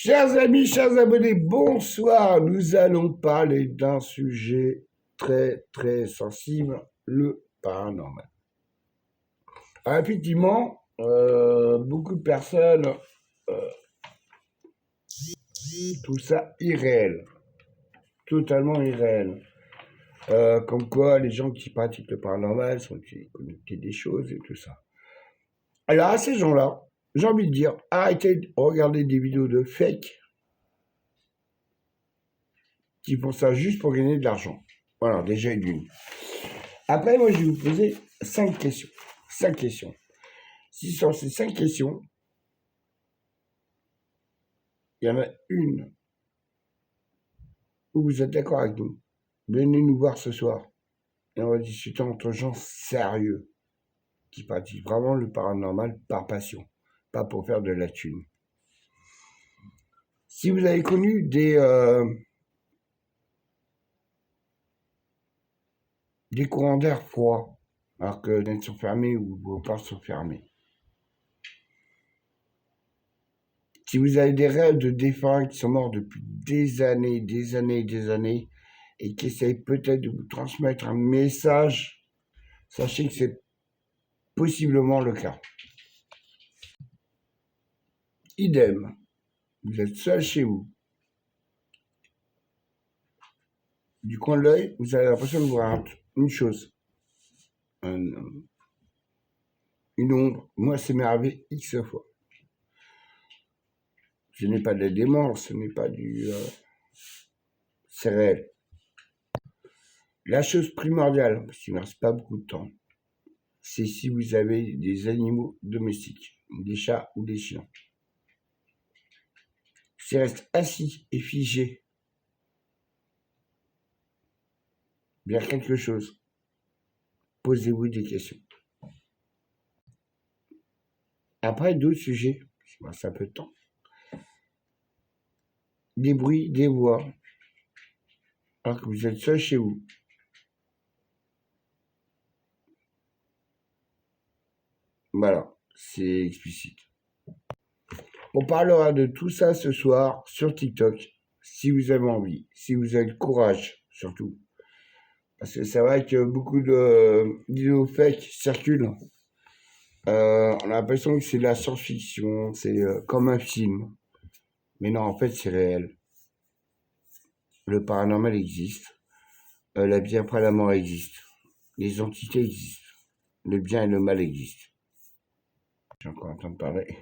Chers amis, chers abonnés, bonsoir. Nous allons parler d'un sujet très très sensible, le paranormal. Alors, effectivement, beaucoup de personnes trouvent ça irréel, totalement irréel. Comme quoi les gens qui pratiquent le paranormal sont connectés des choses et tout ça. Alors à ces gens-là, j'ai envie de dire, arrêtez de regarder des vidéos de fake qui font ça juste pour gagner de l'argent. Voilà, déjà une. Après, moi, je vais vous poser 5 questions. 5 questions. Si sur ces 5 questions, il y en a une où vous êtes d'accord avec nous, venez nous voir ce soir et on va discuter entre gens sérieux qui pratiquent vraiment le paranormal par passion, pas pour faire de la thune. Si vous avez connu des courants d'air froids, alors que les fenêtres sont fermées ou vos portes sont fermées. Si vous avez des rêves de défunts qui sont morts depuis des années, et qui essayent peut-être de vous transmettre un message, sachez que c'est possiblement le cas. Idem, vous êtes seul chez vous. Du coin de l'œil, vous avez l'impression de voir une chose, une ombre. Moi, c'est m'est arrivé X fois. Ce n'est pas de la démence, ce n'est pas du... c'est réel. La chose primordiale, parce qu'il ne reste pas beaucoup de temps, c'est si vous avez des animaux domestiques, des chats ou des chiens. S'ils restent assis et figés vers quelque chose, posez-vous des questions. Après, d'autres sujets, il reste un peu de temps. Des bruits, des voix, alors que vous êtes seul chez vous. Voilà, c'est explicite. On parlera de tout ça ce soir sur TikTok, si vous avez envie, si vous avez le courage, surtout. Parce que c'est vrai que beaucoup de vidéos fake circulent. On a l'impression que c'est de la science-fiction, c'est comme un film. Mais non, en fait, c'est réel. Le paranormal existe. La vie après la mort existe. Les entités existent. Le bien et le mal existent. J'ai encore en train de parler.